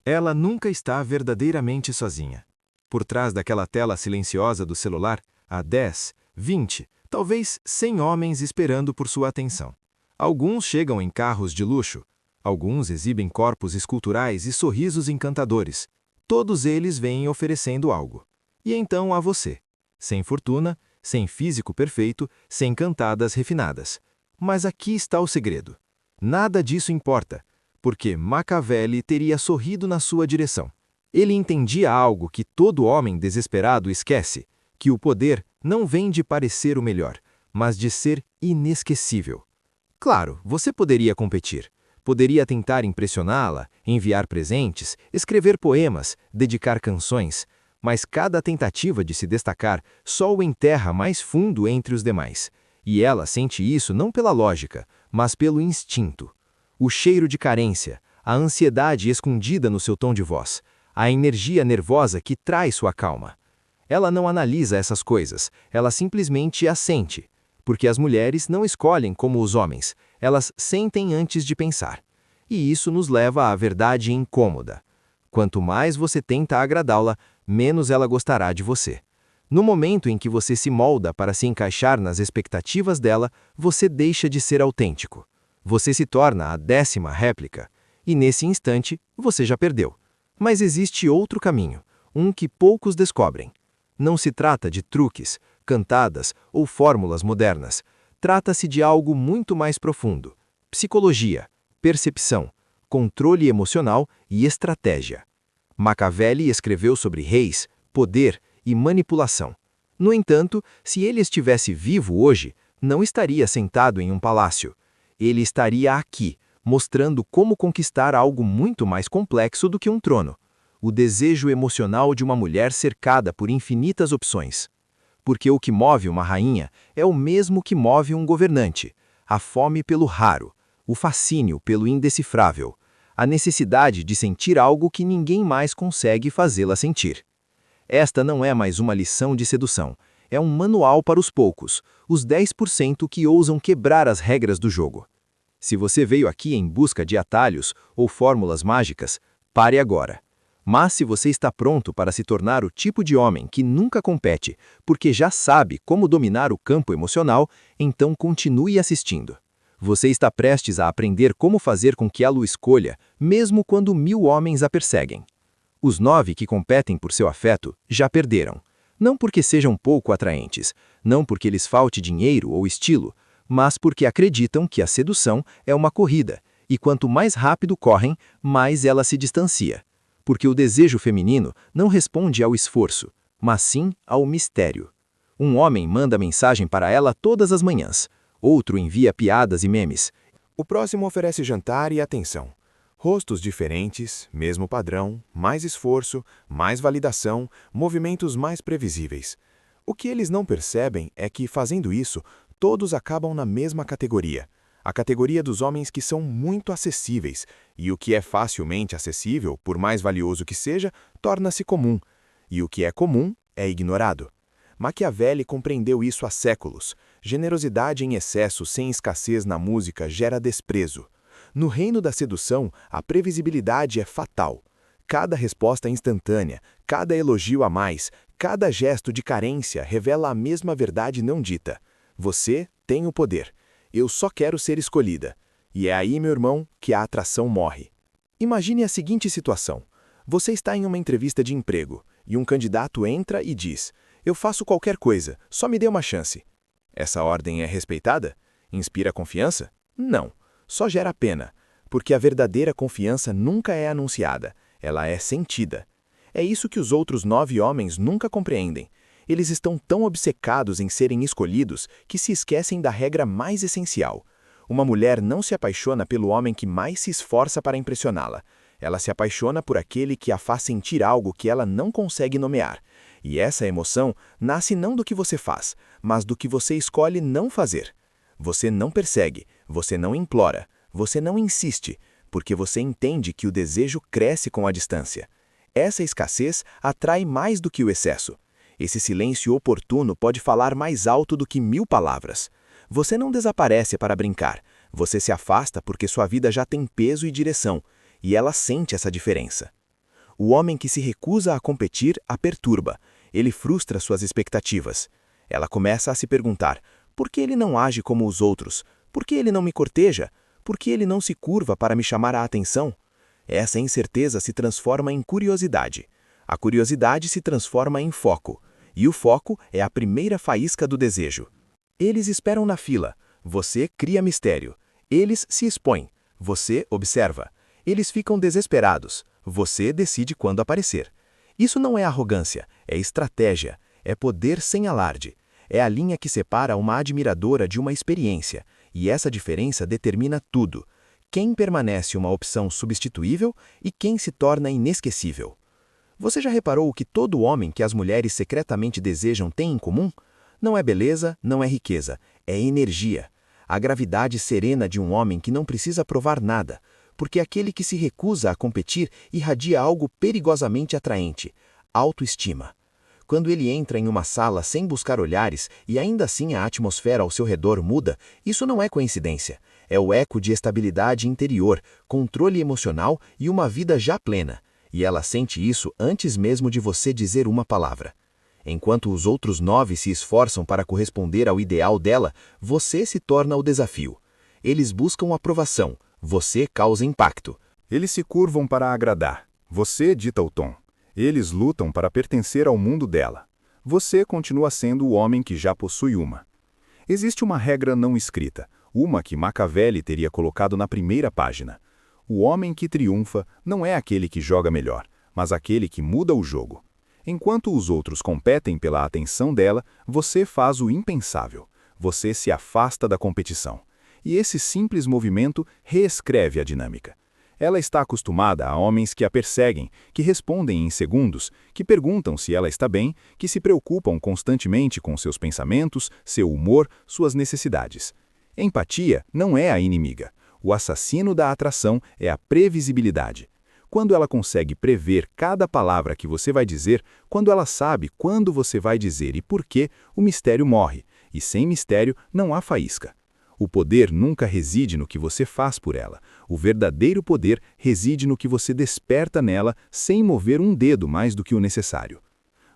Ela nunca está verdadeiramente sozinha. Por trás daquela tela silenciosa do celular, há 10, 20, talvez 100 homens esperando por sua atenção. Alguns chegam em carros de luxo, alguns exibem corpos esculturais e sorrisos encantadores. Todos eles vêm oferecendo algo. E então há você, sem fortuna, sem físico perfeito, sem cantadas refinadas. Mas aqui está o segredo. Nada disso importa, porque Machiavelli teria sorrido na sua direção. Ele entendia algo que todo homem desesperado esquece, que o poder não vem de parecer o melhor, mas de ser inesquecível. Claro, você poderia competir. Poderia tentar impressioná-la, enviar presentes, escrever poemas, dedicar canções, mas cada tentativa de se destacar só o enterra mais fundo entre os demais. E ela sente isso não pela lógica, mas pelo instinto. O cheiro de carência, a ansiedade escondida no seu tom de voz, a energia nervosa que traz sua calma. Ela não analisa essas coisas, ela simplesmente as sente. Porque as mulheres não escolhem como os homens, elas sentem antes de pensar. E isso nos leva à verdade incômoda. Quanto mais você tenta agradá-la, menos ela gostará de você. No momento em que você se molda para se encaixar nas expectativas dela, você deixa de ser autêntico. Você se torna a 10ª réplica. E nesse instante, você já perdeu. Mas existe outro caminho, um que poucos descobrem. Não se trata de truques, cantadas ou fórmulas modernas. Trata-se de algo muito mais profundo. Psicologia, percepção, controle emocional e estratégia. Machiavelli escreveu sobre reis, poder e manipulação. No entanto, se ele estivesse vivo hoje, não estaria sentado em um palácio. Ele estaria aqui, mostrando como conquistar algo muito mais complexo do que um trono. O desejo emocional de uma mulher cercada por infinitas opções. Porque o que move uma rainha é o mesmo que move um governante. A fome pelo raro, o fascínio pelo indecifrável, a necessidade de sentir algo que ninguém mais consegue fazê-la sentir. Esta não é mais uma lição de sedução, é um manual para os poucos, os 10% que ousam quebrar as regras do jogo. Se você veio aqui em busca de atalhos ou fórmulas mágicas, pare agora. Mas se você está pronto para se tornar o tipo de homem que nunca compete, porque já sabe como dominar o campo emocional, então continue assistindo. Você está prestes a aprender como fazer com que ela o escolha, mesmo quando 1000 homens a perseguem. Os 9 que competem por seu afeto já perderam. Não porque sejam pouco atraentes, não porque lhes falte dinheiro ou estilo, mas porque acreditam que a sedução é uma corrida, e quanto mais rápido correm, mais ela se distancia. Porque o desejo feminino não responde ao esforço, mas sim ao mistério. Um homem manda mensagem para ela todas as manhãs, outro envia piadas e memes. O próximo oferece jantar e atenção. Rostos diferentes, mesmo padrão, mais esforço, mais validação, movimentos mais previsíveis. O que eles não percebem é que, fazendo isso, todos acabam na mesma categoria. A categoria dos homens que são muito acessíveis, e o que é facilmente acessível, por mais valioso que seja, torna-se comum. E o que é comum é ignorado. Machiavelli compreendeu isso há séculos. Generosidade em excesso sem escassez na música gera desprezo. No reino da sedução, a previsibilidade é fatal. Cada resposta instantânea, cada elogio a mais, cada gesto de carência revela a mesma verdade não dita. Você tem o poder. Eu só quero ser escolhida. E é aí, meu irmão, que a atração morre. Imagine a seguinte situação. Você está em uma entrevista de emprego, e um candidato entra e diz: "Eu faço qualquer coisa, só me dê uma chance." Essa ordem é respeitada? Inspira confiança? Não. Só gera pena, porque a verdadeira confiança nunca é anunciada, ela é sentida. É isso que os outros 9 homens nunca compreendem. Eles estão tão obcecados em serem escolhidos que se esquecem da regra mais essencial. Uma mulher não se apaixona pelo homem que mais se esforça para impressioná-la. Ela se apaixona por aquele que a faz sentir algo que ela não consegue nomear. E essa emoção nasce não do que você faz, mas do que você escolhe não fazer. Você não persegue, você não implora, você não insiste, porque você entende que o desejo cresce com a distância. Essa escassez atrai mais do que o excesso. Esse silêncio oportuno pode falar mais alto do que 1000 palavras. Você não desaparece para brincar, você se afasta porque sua vida já tem peso e direção, e ela sente essa diferença. O homem que se recusa a competir a perturba. Ele frustra suas expectativas. Ela começa a se perguntar: por que ele não age como os outros? Por que ele não me corteja? Por que ele não se curva para me chamar a atenção? Essa incerteza se transforma em curiosidade. A curiosidade se transforma em foco. E o foco é a primeira faísca do desejo. Eles esperam na fila. Você cria mistério. Eles se expõem. Você observa. Eles ficam desesperados. Você decide quando aparecer. Isso não é arrogância, é estratégia, é poder sem alarde. É a linha que separa uma admiradora de uma experiência, e essa diferença determina tudo. Quem permanece uma opção substituível e quem se torna inesquecível. Você já reparou o que todo homem que as mulheres secretamente desejam tem em comum? Não é beleza, não é riqueza, é energia. A gravidade serena de um homem que não precisa provar nada, porque aquele que se recusa a competir irradia algo perigosamente atraente: autoestima. Quando ele entra em uma sala sem buscar olhares e ainda assim a atmosfera ao seu redor muda, isso não é coincidência. É o eco de estabilidade interior, controle emocional e uma vida já plena. E ela sente isso antes mesmo de você dizer uma palavra. Enquanto os outros 9 se esforçam para corresponder ao ideal dela, você se torna o desafio. Eles buscam aprovação, você causa impacto. Eles se curvam para agradar. Você dita o tom. Eles lutam para pertencer ao mundo dela. Você continua sendo o homem que já possui uma. Existe uma regra não escrita, uma que Machiavelli teria colocado na primeira página. O homem que triunfa não é aquele que joga melhor, mas aquele que muda o jogo. Enquanto os outros competem pela atenção dela, você faz o impensável. Você se afasta da competição. E esse simples movimento reescreve a dinâmica. Ela está acostumada a homens que a perseguem, que respondem em segundos, que perguntam se ela está bem, que se preocupam constantemente com seus pensamentos, seu humor, suas necessidades. Empatia não é a inimiga. O assassino da atração é a previsibilidade. Quando ela consegue prever cada palavra que você vai dizer, quando ela sabe quando você vai dizer e por quê, o mistério morre. E sem mistério não há faísca. O poder nunca reside no que você faz por ela. O verdadeiro poder reside no que você desperta nela sem mover um dedo mais do que o necessário.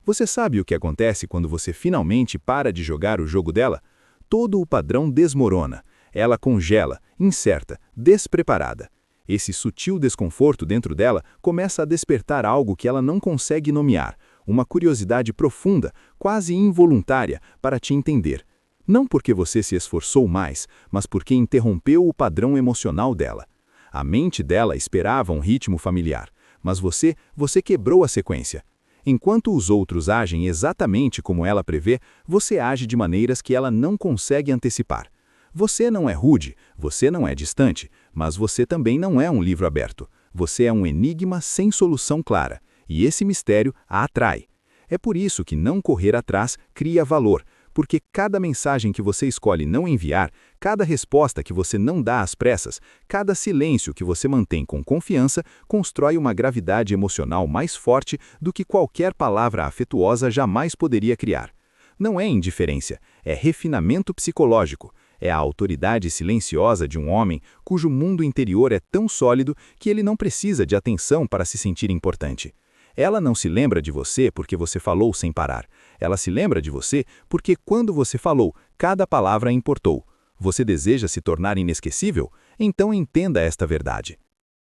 Você sabe o que acontece quando você finalmente para de jogar o jogo dela? Todo o padrão desmorona. Ela congela, incerta, despreparada. Esse sutil desconforto dentro dela começa a despertar algo que ela não consegue nomear, uma curiosidade profunda, quase involuntária, para te entender. Não porque você se esforçou mais, mas porque interrompeu o padrão emocional dela. A mente dela esperava um ritmo familiar, mas você quebrou a sequência. Enquanto os outros agem exatamente como ela prevê, você age de maneiras que ela não consegue antecipar. Você não é rude, você não é distante, mas você também não é um livro aberto. Você é um enigma sem solução clara, e esse mistério a atrai. É por isso que não correr atrás cria valor, porque cada mensagem que você escolhe não enviar, cada resposta que você não dá às pressas, cada silêncio que você mantém com confiança, constrói uma gravidade emocional mais forte do que qualquer palavra afetuosa jamais poderia criar. Não é indiferença, é refinamento psicológico. É a autoridade silenciosa de um homem cujo mundo interior é tão sólido que ele não precisa de atenção para se sentir importante. Ela não se lembra de você porque você falou sem parar. Ela se lembra de você porque quando você falou, cada palavra importou. Você deseja se tornar inesquecível? Então entenda esta verdade.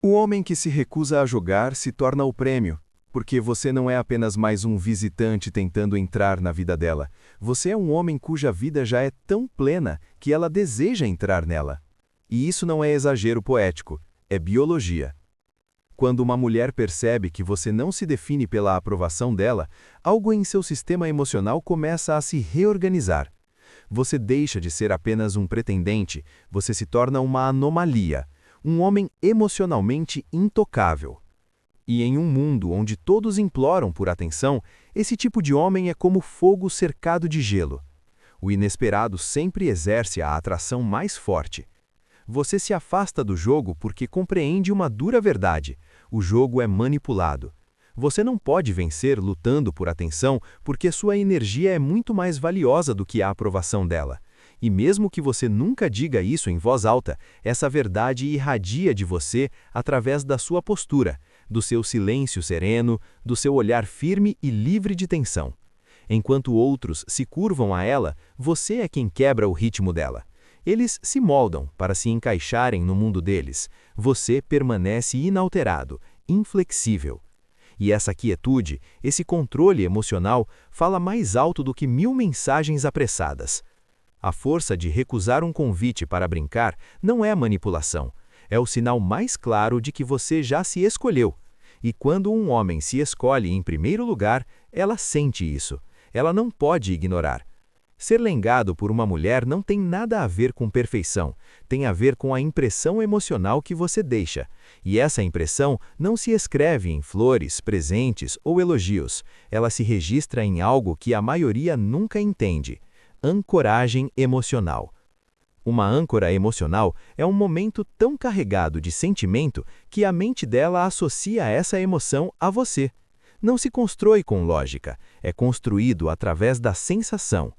O homem que se recusa a jogar se torna o prêmio, porque você não é apenas mais um visitante tentando entrar na vida dela. Você é um homem cuja vida já é tão plena que ela deseja entrar nela. E isso não é exagero poético, é biologia. Quando uma mulher percebe que você não se define pela aprovação dela, algo em seu sistema emocional começa a se reorganizar. Você deixa de ser apenas um pretendente, você se torna uma anomalia, um homem emocionalmente intocável. E em um mundo onde todos imploram por atenção, esse tipo de homem é como fogo cercado de gelo. O inesperado sempre exerce a atração mais forte. Você se afasta do jogo porque compreende uma dura verdade: o jogo é manipulado. Você não pode vencer lutando por atenção porque sua energia é muito mais valiosa do que a aprovação dela. E mesmo que você nunca diga isso em voz alta, essa verdade irradia de você através da sua postura, do seu silêncio sereno, do seu olhar firme e livre de tensão. Enquanto outros se curvam a ela, você é quem quebra o ritmo dela. Eles se moldam para se encaixarem no mundo deles. Você permanece inalterado, inflexível. E essa quietude, esse controle emocional, fala mais alto do que 1000 mensagens apressadas. A força de recusar um convite para brincar não é manipulação. É o sinal mais claro de que você já se escolheu. E quando um homem se escolhe em primeiro lugar, ela sente isso. Ela não pode ignorar. Ser lengado por uma mulher não tem nada a ver com perfeição, tem a ver com a impressão emocional que você deixa. E essa impressão não se escreve em flores, presentes ou elogios. Ela se registra em algo que a maioria nunca entende: ancoragem emocional. Uma âncora emocional é um momento tão carregado de sentimento que a mente dela associa essa emoção a você. Não se constrói com lógica, é construído através da sensação.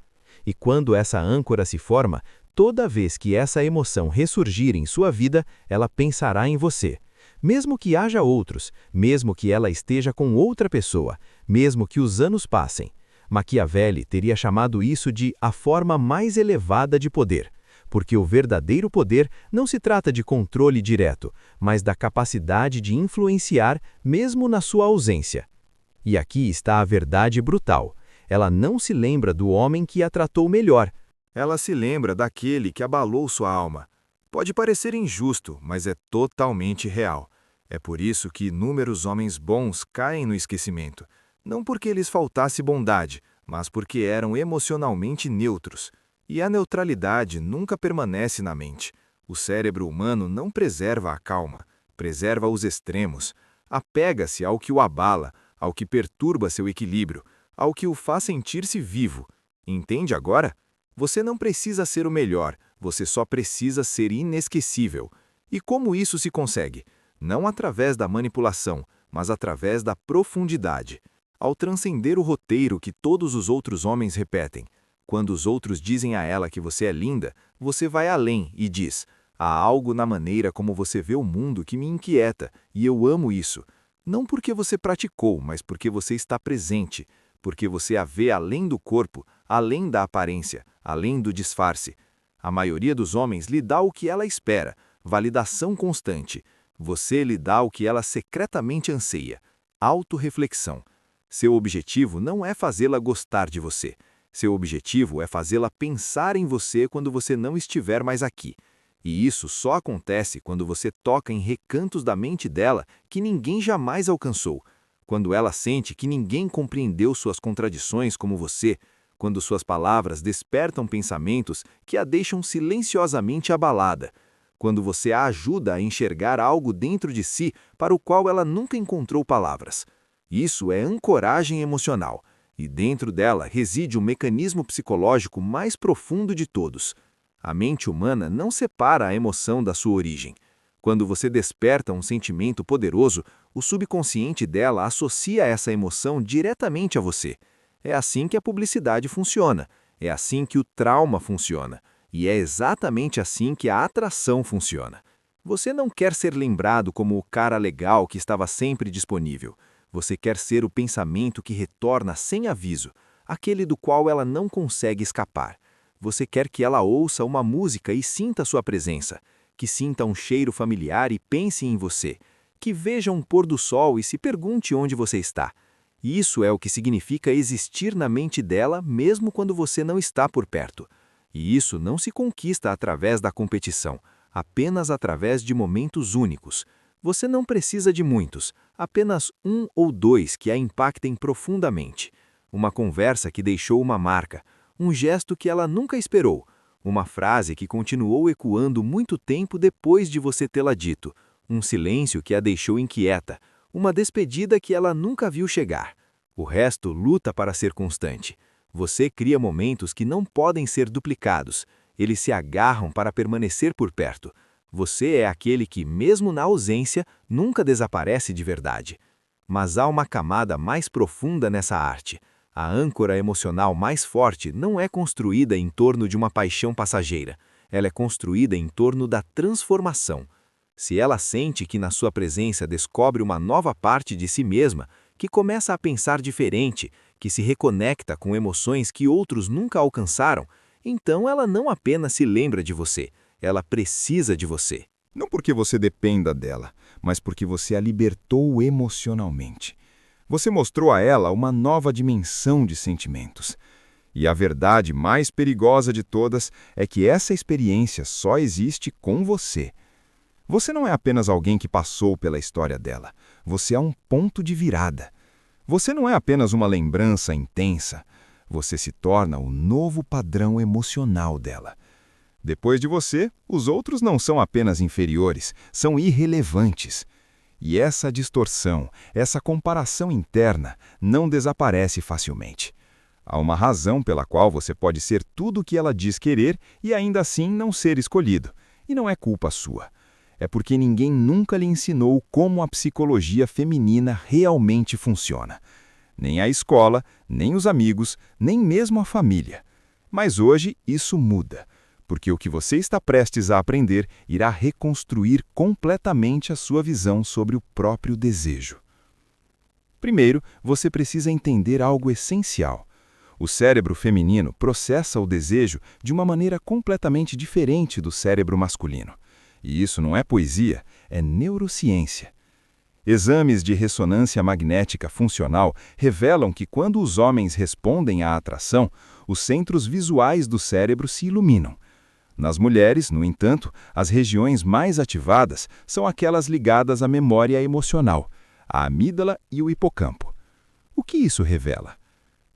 E quando essa âncora se forma, toda vez que essa emoção ressurgir em sua vida, ela pensará em você. Mesmo que haja outros, mesmo que ela esteja com outra pessoa, mesmo que os anos passem. Maquiavelli teria chamado isso de a forma mais elevada de poder, porque o verdadeiro poder não se trata de controle direto, mas da capacidade de influenciar mesmo na sua ausência. E aqui está a verdade brutal. Ela não se lembra do homem que a tratou melhor. Ela se lembra daquele que abalou sua alma. Pode parecer injusto, mas é totalmente real. É por isso que inúmeros homens bons caem no esquecimento. Não porque lhes faltasse bondade, mas porque eram emocionalmente neutros. E a neutralidade nunca permanece na mente. O cérebro humano não preserva a calma, preserva os extremos. Apega-se ao que o abala, ao que perturba seu equilíbrio, ao que o faz sentir-se vivo. Entende agora? Você não precisa ser o melhor, você só precisa ser inesquecível. E como isso se consegue? Não através da manipulação, mas através da profundidade. Ao transcender o roteiro que todos os outros homens repetem. Quando os outros dizem a ela que você é linda, você vai além e diz: há algo na maneira como você vê o mundo que me inquieta, e eu amo isso. Não porque você praticou, mas porque você está presente. Porque você a vê além do corpo, além da aparência, além do disfarce. A maioria dos homens lhe dá o que ela espera, validação constante. Você lhe dá o que ela secretamente anseia, autorreflexão. Seu objetivo não é fazê-la gostar de você. Seu objetivo é fazê-la pensar em você quando você não estiver mais aqui. E isso só acontece quando você toca em recantos da mente dela que ninguém jamais alcançou. Quando ela sente que ninguém compreendeu suas contradições como você, quando suas palavras despertam pensamentos que a deixam silenciosamente abalada, quando você a ajuda a enxergar algo dentro de si para o qual ela nunca encontrou palavras. Isso é ancoragem emocional, e dentro dela reside o mecanismo psicológico mais profundo de todos. A mente humana não separa a emoção da sua origem. Quando você desperta um sentimento poderoso, o subconsciente dela associa essa emoção diretamente a você. É assim que a publicidade funciona, é assim que o trauma funciona, e é exatamente assim que a atração funciona. Você não quer ser lembrado como o cara legal que estava sempre disponível. Você quer ser o pensamento que retorna sem aviso, aquele do qual ela não consegue escapar. Você quer que ela ouça uma música e sinta sua presença, que sinta um cheiro familiar e pense em você, que veja um pôr do sol e se pergunte onde você está. Isso é o que significa existir na mente dela mesmo quando você não está por perto. E isso não se conquista através da competição, apenas através de momentos únicos. Você não precisa de muitos, apenas um ou dois que a impactem profundamente. Uma conversa que deixou uma marca, um gesto que ela nunca esperou, uma frase que continuou ecoando muito tempo depois de você tê-la dito, um silêncio que a deixou inquieta, uma despedida que ela nunca viu chegar. O resto luta para ser constante. Você cria momentos que não podem ser duplicados. Eles se agarram para permanecer por perto. Você é aquele que, mesmo na ausência, nunca desaparece de verdade. Mas há uma camada mais profunda nessa arte. A âncora emocional mais forte não é construída em torno de uma paixão passageira. Ela é construída em torno da transformação. Se ela sente que na sua presença descobre uma nova parte de si mesma, que começa a pensar diferente, que se reconecta com emoções que outros nunca alcançaram, então ela não apenas se lembra de você, ela precisa de você. Não porque você dependa dela, mas porque você a libertou emocionalmente. Você mostrou a ela uma nova dimensão de sentimentos. E a verdade mais perigosa de todas é que essa experiência só existe com você. Você não é apenas alguém que passou pela história dela. Você é um ponto de virada. Você não é apenas uma lembrança intensa. Você se torna o novo padrão emocional dela. Depois de você, os outros não são apenas inferiores, são irrelevantes. E essa distorção, essa comparação interna, não desaparece facilmente. Há uma razão pela qual você pode ser tudo o que ela diz querer e ainda assim não ser escolhido. E não é culpa sua. É porque ninguém nunca lhe ensinou como a psicologia feminina realmente funciona. Nem a escola, nem os amigos, nem mesmo a família. Mas hoje isso muda, porque o que você está prestes a aprender irá reconstruir completamente a sua visão sobre o próprio desejo. Primeiro, você precisa entender algo essencial. O cérebro feminino processa o desejo de uma maneira completamente diferente do cérebro masculino. E isso não é poesia, é neurociência. Exames de ressonância magnética funcional revelam que quando os homens respondem à atração, os centros visuais do cérebro se iluminam. Nas mulheres, no entanto, as regiões mais ativadas são aquelas ligadas à memória emocional, a amígdala e o hipocampo. O que isso revela?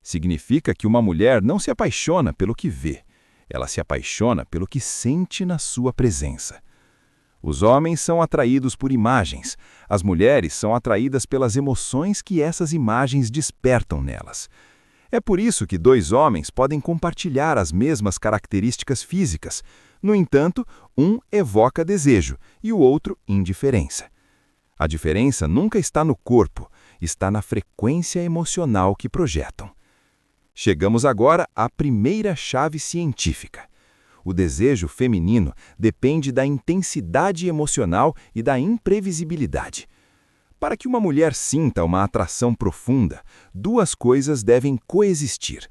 Significa que uma mulher não se apaixona pelo que vê, ela se apaixona pelo que sente na sua presença. Os homens são atraídos por imagens, as mulheres são atraídas pelas emoções que essas imagens despertam nelas. É por isso que dois homens podem compartilhar as mesmas características físicas. No entanto, um evoca desejo e o outro indiferença. A diferença nunca está no corpo, está na frequência emocional que projetam. Chegamos agora à primeira chave científica. O desejo feminino depende da intensidade emocional e da imprevisibilidade. Para que uma mulher sinta uma atração profunda, duas coisas devem coexistir: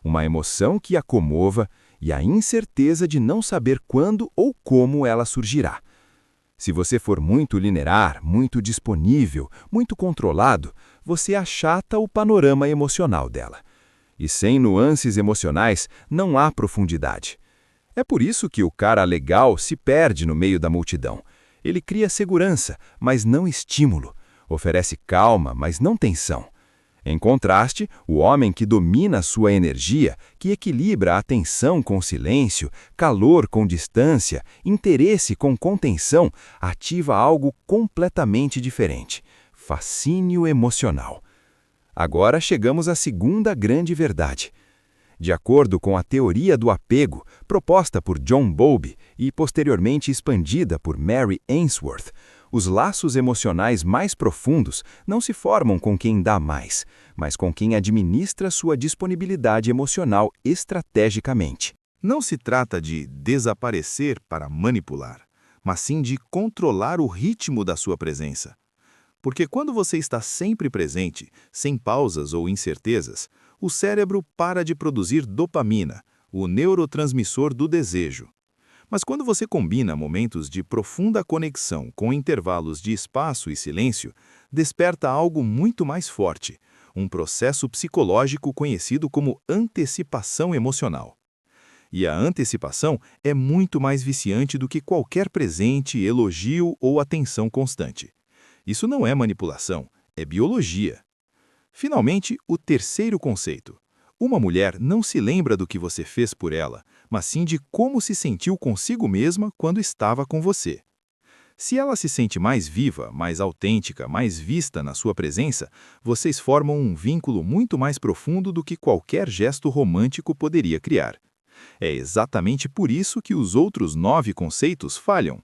uma emoção que a comova e a incerteza de não saber quando ou como ela surgirá. Se você for muito linear, muito disponível, muito controlado, você achata o panorama emocional dela. E sem nuances emocionais, não há profundidade. É por isso que o cara legal se perde no meio da multidão. Ele cria segurança, mas não estímulo. Oferece calma, mas não tensão. Em contraste, o homem que domina sua energia, que equilibra a tensão com silêncio, calor com distância, interesse com contenção, ativa algo completamente diferente: fascínio emocional. Agora chegamos à segunda grande verdade. De acordo com a teoria do apego, proposta por John Bowlby e posteriormente expandida por Mary Ainsworth, os laços emocionais mais profundos não se formam com quem dá mais, mas com quem administra sua disponibilidade emocional estrategicamente. Não se trata de desaparecer para manipular, mas sim de controlar o ritmo da sua presença. Porque quando você está sempre presente, sem pausas ou incertezas, o cérebro para de produzir dopamina, o neurotransmissor do desejo. Mas quando você combina momentos de profunda conexão com intervalos de espaço e silêncio, desperta algo muito mais forte, um processo psicológico conhecido como antecipação emocional. E a antecipação é muito mais viciante do que qualquer presente, elogio ou atenção constante. Isso não é manipulação, é biologia. Finalmente, o terceiro conceito. Uma mulher não se lembra do que você fez por ela, mas sim de como se sentiu consigo mesma quando estava com você. Se ela se sente mais viva, mais autêntica, mais vista na sua presença, vocês formam um vínculo muito mais profundo do que qualquer gesto romântico poderia criar. É exatamente por isso que os outros 9 conceitos falham.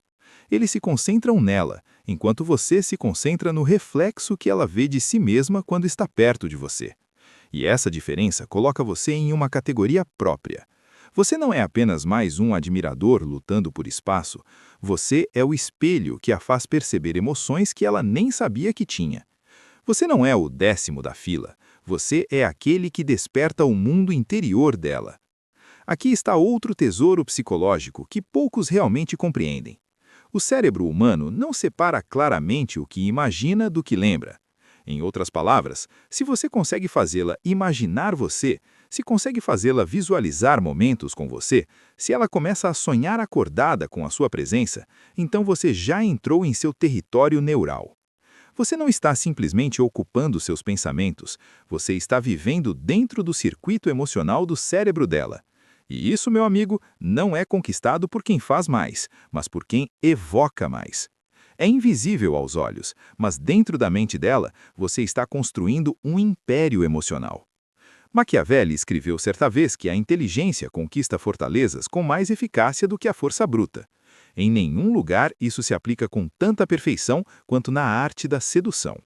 Eles se concentram nela, enquanto você se concentra no reflexo que ela vê de si mesma quando está perto de você. E essa diferença coloca você em uma categoria própria. Você não é apenas mais um admirador lutando por espaço, você é o espelho que a faz perceber emoções que ela nem sabia que tinha. Você não é o 10º da fila, você é aquele que desperta o mundo interior dela. Aqui está outro tesouro psicológico que poucos realmente compreendem. O cérebro humano não separa claramente o que imagina do que lembra. Em outras palavras, se você consegue fazê-la imaginar você, se consegue fazê-la visualizar momentos com você, se ela começa a sonhar acordada com a sua presença, então você já entrou em seu território neural. Você não está simplesmente ocupando seus pensamentos, você está vivendo dentro do circuito emocional do cérebro dela. E isso, meu amigo, não é conquistado por quem faz mais, mas por quem evoca mais. É invisível aos olhos, mas dentro da mente dela, você está construindo um império emocional. Maquiavelli escreveu certa vez que a inteligência conquista fortalezas com mais eficácia do que a força bruta. Em nenhum lugar isso se aplica com tanta perfeição quanto na arte da sedução.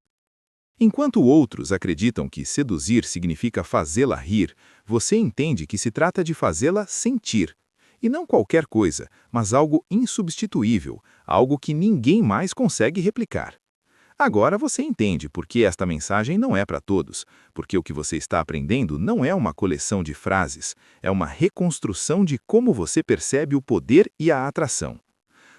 Enquanto outros acreditam que seduzir significa fazê-la rir, você entende que se trata de fazê-la sentir. E não qualquer coisa, mas algo insubstituível, algo que ninguém mais consegue replicar. Agora você entende por que esta mensagem não é para todos, porque o que você está aprendendo não é uma coleção de frases, é uma reconstrução de como você percebe o poder e a atração.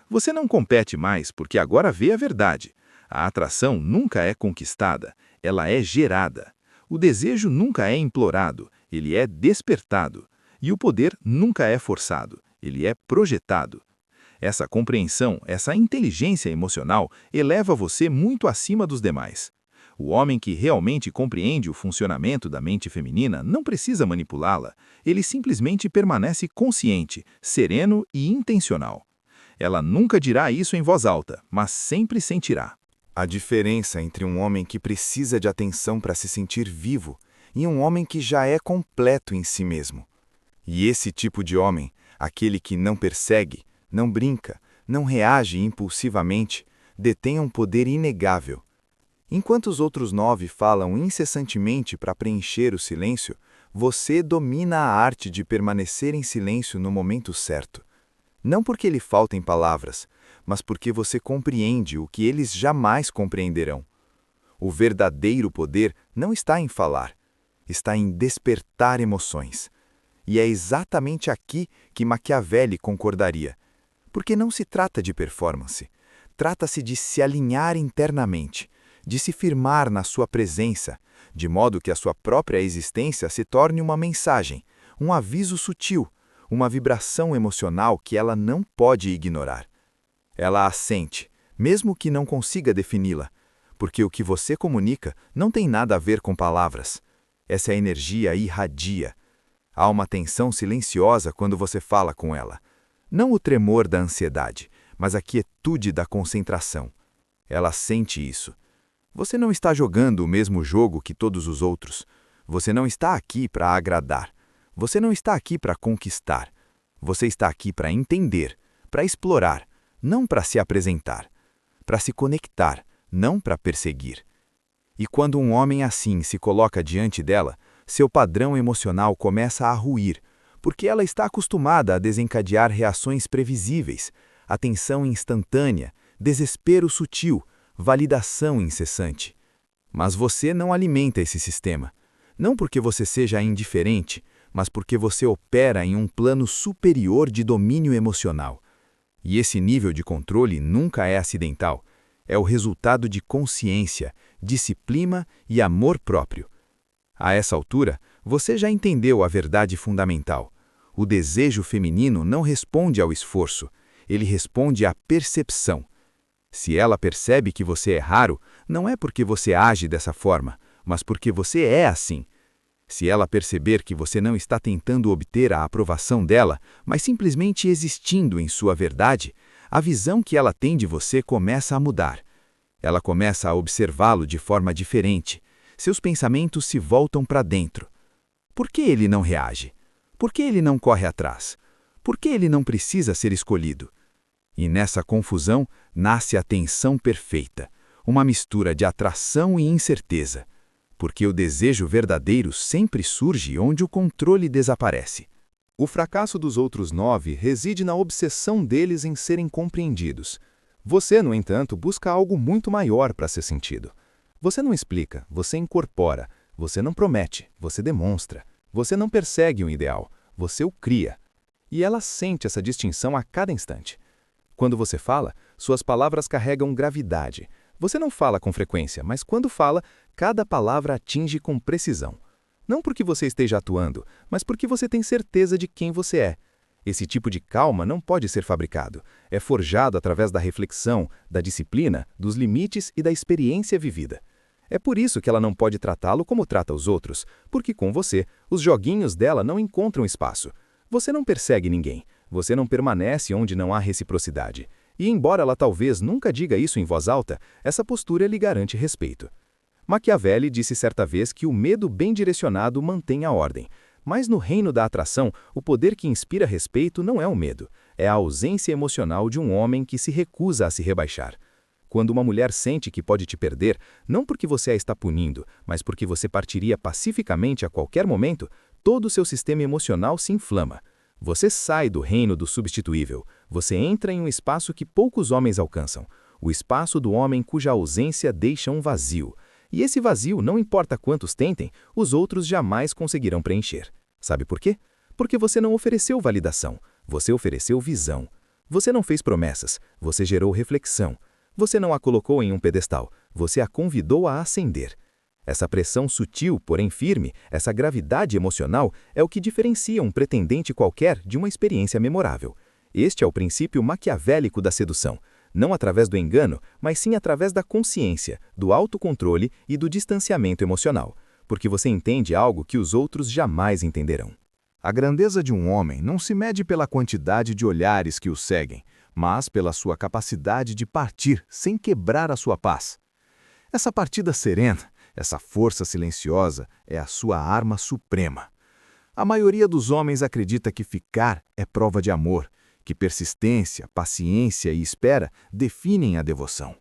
Você não compete mais porque agora vê a verdade. A atração nunca é conquistada, ela é gerada. O desejo nunca é implorado, ele é despertado. E o poder nunca é forçado, ele é projetado. Essa compreensão, essa inteligência emocional eleva você muito acima dos demais. O homem que realmente compreende o funcionamento da mente feminina não precisa manipulá-la, ele simplesmente permanece consciente, sereno e intencional. Ela nunca dirá isso em voz alta, mas sempre sentirá. A diferença entre um homem que precisa de atenção para se sentir vivo e um homem que já é completo em si mesmo. E esse tipo de homem, aquele que não persegue, não brinca, não reage impulsivamente, detém um poder inegável. Enquanto os outros 9 falam incessantemente para preencher o silêncio, você domina a arte de permanecer em silêncio no momento certo. Não porque lhe faltem palavras, mas porque você compreende o que eles jamais compreenderão. O verdadeiro poder não está em falar, está em despertar emoções. E é exatamente aqui que Maquiavelli concordaria. Porque não se trata de performance. Trata-se de se alinhar internamente, de se firmar na sua presença, de modo que a sua própria existência se torne uma mensagem, um aviso sutil, uma vibração emocional que ela não pode ignorar. Ela a sente, mesmo que não consiga defini-la, porque o que você comunica não tem nada a ver com palavras. Essa energia irradia. Há uma tensão silenciosa quando você fala com ela. Não o tremor da ansiedade, mas a quietude da concentração. Ela sente isso. Você não está jogando o mesmo jogo que todos os outros. Você não está aqui para agradar. Você não está aqui para conquistar. Você está aqui para entender, para explorar, não para se apresentar. Para se conectar, não para perseguir. E quando um homem assim se coloca diante dela, seu padrão emocional começa a ruir, porque ela está acostumada a desencadear reações previsíveis, atenção instantânea, desespero sutil, validação incessante. Mas você não alimenta esse sistema, não porque você seja indiferente, mas porque você opera em um plano superior de domínio emocional. E esse nível de controle nunca é acidental, é o resultado de consciência, disciplina e amor próprio. A essa altura, você já entendeu a verdade fundamental. O desejo feminino não responde ao esforço, ele responde à percepção. Se ela percebe que você é raro, não é porque você age dessa forma, mas porque você é assim. Se ela perceber que você não está tentando obter a aprovação dela, mas simplesmente existindo em sua verdade, a visão que ela tem de você começa a mudar. Ela começa a observá-lo de forma diferente. Seus pensamentos se voltam para dentro. Por que ele não reage? Por que ele não corre atrás? Por que ele não precisa ser escolhido? E nessa confusão nasce a tensão perfeita, uma mistura de atração e incerteza, porque o desejo verdadeiro sempre surge onde o controle desaparece. O fracasso dos outros 9 reside na obsessão deles em serem compreendidos. Você, no entanto, busca algo muito maior para ser sentido. Você não explica, você incorpora. Você não promete, você demonstra. Você não persegue um ideal, você o cria. E ela sente essa distinção a cada instante. Quando você fala, suas palavras carregam gravidade. Você não fala com frequência, mas quando fala, cada palavra atinge com precisão. Não porque você esteja atuando, mas porque você tem certeza de quem você é. Esse tipo de calma não pode ser fabricado. É forjado através da reflexão, da disciplina, dos limites e da experiência vivida. É por isso que ela não pode tratá-lo como trata os outros, porque com você, os joguinhos dela não encontram espaço. Você não persegue ninguém, você não permanece onde não há reciprocidade. E embora ela talvez nunca diga isso em voz alta, essa postura lhe garante respeito. Maquiavelli disse certa vez que o medo bem direcionado mantém a ordem. Mas no reino da atração, o poder que inspira respeito não é o medo, é a ausência emocional de um homem que se recusa a se rebaixar. Quando uma mulher sente que pode te perder, não porque você a está punindo, mas porque você partiria pacificamente a qualquer momento, todo o seu sistema emocional se inflama. Você sai do reino do substituível. Você entra em um espaço que poucos homens alcançam. O espaço do homem cuja ausência deixa um vazio. E esse vazio, não importa quantos tentem, os outros jamais conseguirão preencher. Sabe por quê? Porque você não ofereceu validação. Você ofereceu visão. Você não fez promessas. Você gerou reflexão. Você não a colocou em um pedestal, você a convidou a ascender. Essa pressão sutil, porém firme, essa gravidade emocional é o que diferencia um pretendente qualquer de uma experiência memorável. Este é o princípio maquiavélico da sedução, não através do engano, mas sim através da consciência, do autocontrole e do distanciamento emocional, porque você entende algo que os outros jamais entenderão. A grandeza de um homem não se mede pela quantidade de olhares que o seguem, mas pela sua capacidade de partir sem quebrar a sua paz. Essa partida serena, essa força silenciosa, é a sua arma suprema. A maioria dos homens acredita que ficar é prova de amor, que persistência, paciência e espera definem a devoção.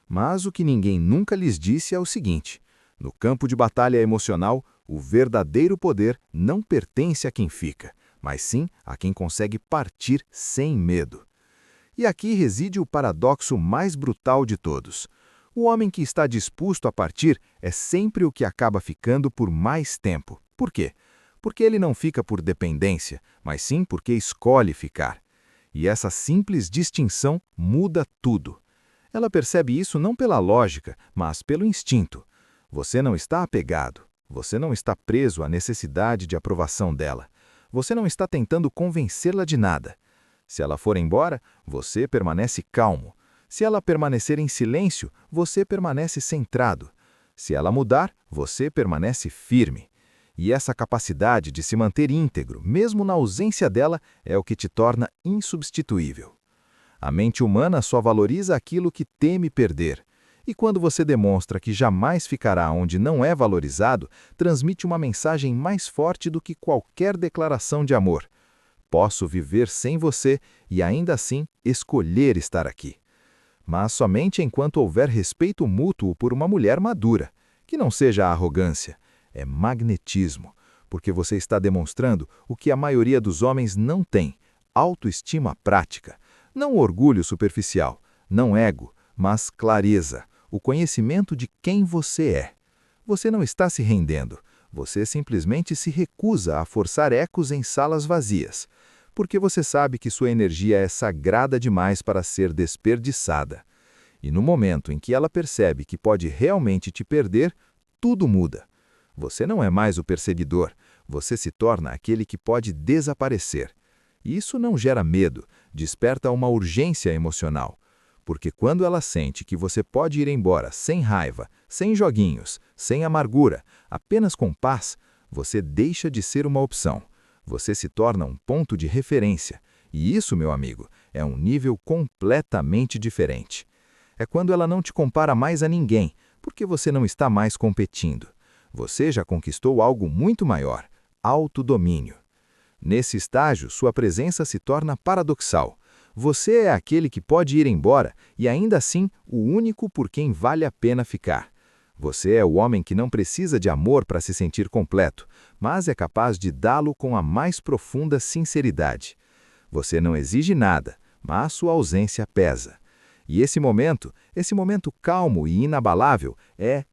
Mas o que ninguém nunca lhes disse é o seguinte: no campo de batalha emocional, o verdadeiro poder não pertence a quem fica, mas sim a quem consegue partir sem medo. E aqui reside o paradoxo mais brutal de todos. O homem que está disposto a partir é sempre o que acaba ficando por mais tempo. Por quê? Porque ele não fica por dependência, mas sim porque escolhe ficar. E essa simples distinção muda tudo. Ela percebe isso não pela lógica, mas pelo instinto. Você não está apegado. Você não está preso à necessidade de aprovação dela. Você não está tentando convencê-la de nada. Se ela for embora, você permanece calmo. Se ela permanecer em silêncio, você permanece centrado. Se ela mudar, você permanece firme. E essa capacidade de se manter íntegro, mesmo na ausência dela, é o que te torna insubstituível. A mente humana só valoriza aquilo que teme perder. E quando você demonstra que jamais ficará onde não é valorizado, transmite uma mensagem mais forte do que qualquer declaração de amor. Posso viver sem você e ainda assim escolher estar aqui. Mas somente enquanto houver respeito mútuo por uma mulher madura, que não seja arrogância, é magnetismo, porque você está demonstrando o que a maioria dos homens não tem: autoestima prática, não orgulho superficial, não ego, mas clareza, o conhecimento de quem você é. Você não está se rendendo, você simplesmente se recusa a forçar ecos em salas vazias, porque você sabe que sua energia é sagrada demais para ser desperdiçada. E no momento em que ela percebe que pode realmente te perder, tudo muda. Você não é mais o perseguidor, você se torna aquele que pode desaparecer. E isso não gera medo, desperta uma urgência emocional. Porque quando ela sente que você pode ir embora sem raiva, sem joguinhos, sem amargura, apenas com paz, você deixa de ser uma opção. Você se torna um ponto de referência. E isso, meu amigo, é um nível completamente diferente. É quando ela não te compara mais a ninguém, porque você não está mais competindo. Você já conquistou algo muito maior: autodomínio. Nesse estágio, sua presença se torna paradoxal. Você é aquele que pode ir embora e ainda assim o único por quem vale a pena ficar. Você é o homem que não precisa de amor para se sentir completo, mas é capaz de dá-lo com a mais profunda sinceridade. Você não exige nada, mas sua ausência pesa. E esse momento calmo e inabalável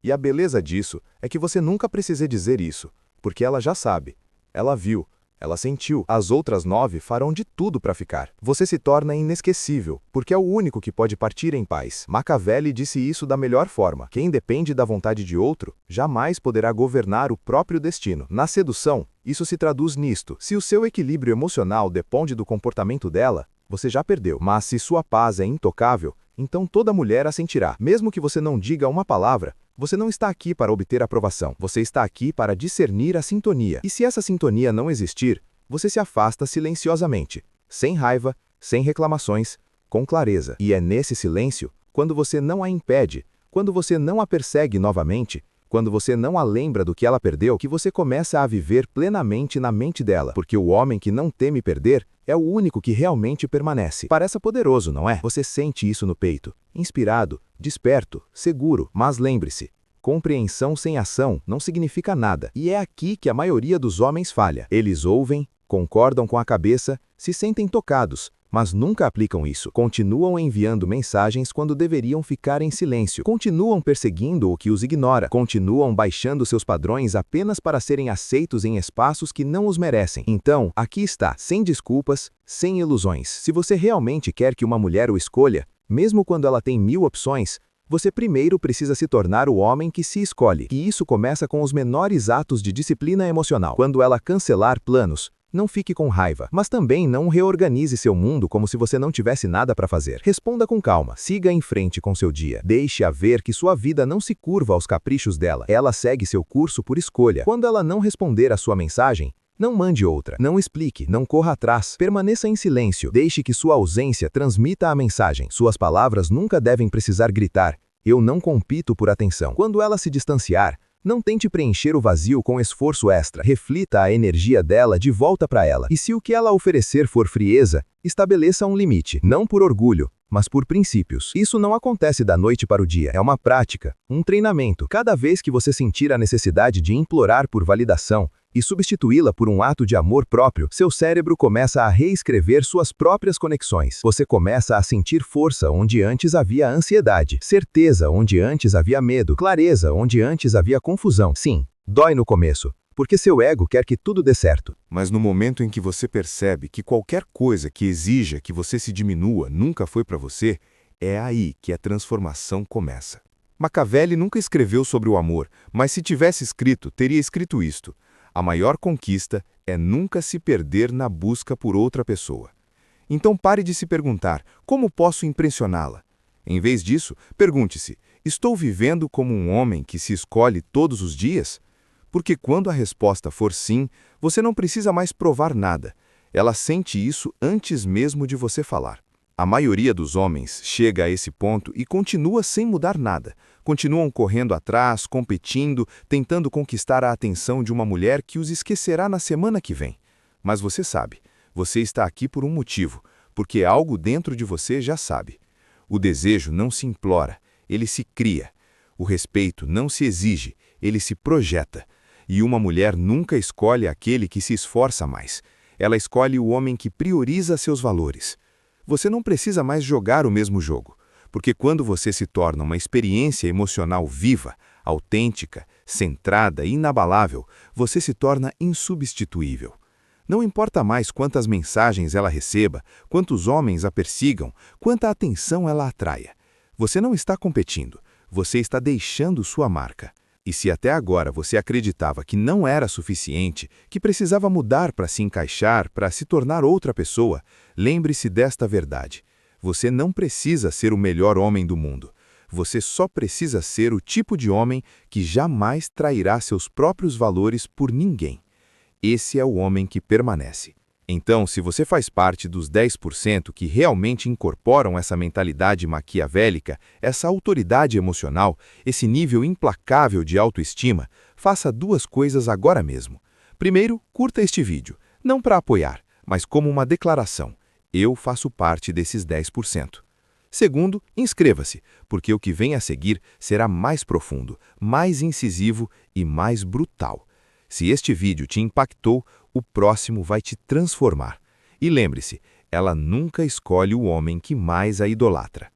E a beleza disso é que você nunca precisa dizer isso, porque ela já sabe. Ela viu, ela sentiu. As outras 9 farão de tudo para ficar. Você se torna inesquecível, porque é o único que pode partir em paz. Machiavelli disse isso da melhor forma. Quem depende da vontade de outro, jamais poderá governar o próprio destino. Na sedução, isso se traduz nisto. Se o seu equilíbrio emocional depende do comportamento dela, você já perdeu. Mas se sua paz é intocável, então toda mulher a sentirá. Mesmo que você não diga uma palavra, você não está aqui para obter aprovação. Você está aqui para discernir a sintonia. E se essa sintonia não existir, você se afasta silenciosamente, sem raiva, sem reclamações, com clareza. E é nesse silêncio, quando você não a impede, quando você não a persegue novamente, quando você não a lembra do que ela perdeu, que você começa a viver plenamente na mente dela. Porque o homem que não teme perder é o único que realmente permanece. Parece poderoso, não é? Você sente isso no peito. Inspirado, desperto, seguro. Mas lembre-se, compreensão sem ação não significa nada. E é aqui que a maioria dos homens falha. Eles ouvem, concordam com a cabeça, se sentem tocados, mas nunca aplicam isso. Continuam enviando mensagens quando deveriam ficar em silêncio. Continuam perseguindo o que os ignora. Continuam baixando seus padrões apenas para serem aceitos em espaços que não os merecem. Então, aqui está, sem desculpas, sem ilusões. Se você realmente quer que uma mulher o escolha, mesmo quando ela tem 1000 opções, você primeiro precisa se tornar o homem que se escolhe. E isso começa com os menores atos de disciplina emocional. Quando ela cancelar planos, não fique com raiva, mas também não reorganize seu mundo como se você não tivesse nada para fazer. Responda com calma, siga em frente com seu dia. Deixe-a ver que sua vida não se curva aos caprichos dela. Ela segue seu curso por escolha. Quando ela não responder a sua mensagem, não mande outra. Não explique, não corra atrás. Permaneça em silêncio. Deixe que sua ausência transmita a mensagem. Suas palavras nunca devem precisar gritar: "Eu não compito por atenção". Quando ela se distanciar, não tente preencher o vazio com esforço extra. Reflita a energia dela de volta para ela. E se o que ela oferecer for frieza, estabeleça um limite. Não por orgulho, mas por princípios. Isso não acontece da noite para o dia. É uma prática, um treinamento. Cada vez que você sentir a necessidade de implorar por validação e substituí-la por um ato de amor próprio, seu cérebro começa a reescrever suas próprias conexões. Você começa a sentir força onde antes havia ansiedade, certeza onde antes havia medo, clareza onde antes havia confusão. Sim, dói no começo, porque seu ego quer que tudo dê certo. Mas no momento em que você percebe que qualquer coisa que exija que você se diminua nunca foi para você, é aí que a transformação começa. Machiavelli nunca escreveu sobre o amor, mas se tivesse escrito, teria escrito isto: a maior conquista é nunca se perder na busca por outra pessoa. Então pare de se perguntar: como posso impressioná-la? Em vez disso, pergunte-se: estou vivendo como um homem que se escolhe todos os dias? Porque quando a resposta for sim, você não precisa mais provar nada. Ela sente isso antes mesmo de você falar. A maioria dos homens chega a esse ponto e continua sem mudar nada. Continuam correndo atrás, competindo, tentando conquistar a atenção de uma mulher que os esquecerá na semana que vem. Mas você sabe, você está aqui por um motivo, porque algo dentro de você já sabe. O desejo não se implora, ele se cria. O respeito não se exige, ele se projeta. E uma mulher nunca escolhe aquele que se esforça mais. Ela escolhe o homem que prioriza seus valores. Você não precisa mais jogar o mesmo jogo, porque quando você se torna uma experiência emocional viva, autêntica, centrada e inabalável, você se torna insubstituível. Não importa mais quantas mensagens ela receba, quantos homens a persigam, quanta atenção ela atraia. Você não está competindo, você está deixando sua marca. E se até agora você acreditava que não era suficiente, que precisava mudar para se encaixar, para se tornar outra pessoa, lembre-se desta verdade. Você não precisa ser o melhor homem do mundo. Você só precisa ser o tipo de homem que jamais trairá seus próprios valores por ninguém. Esse é o homem que permanece. Então, se você faz parte dos 10% que realmente incorporam essa mentalidade maquiavélica, essa autoridade emocional, esse nível implacável de autoestima, faça 2 coisas agora mesmo. Primeiro, curta este vídeo, não para apoiar, mas como uma declaração: eu faço parte desses 10%. Segundo, inscreva-se, porque o que vem a seguir será mais profundo, mais incisivo e mais brutal. Se este vídeo te impactou, o próximo vai te transformar. E lembre-se, ela nunca escolhe o homem que mais a idolatra.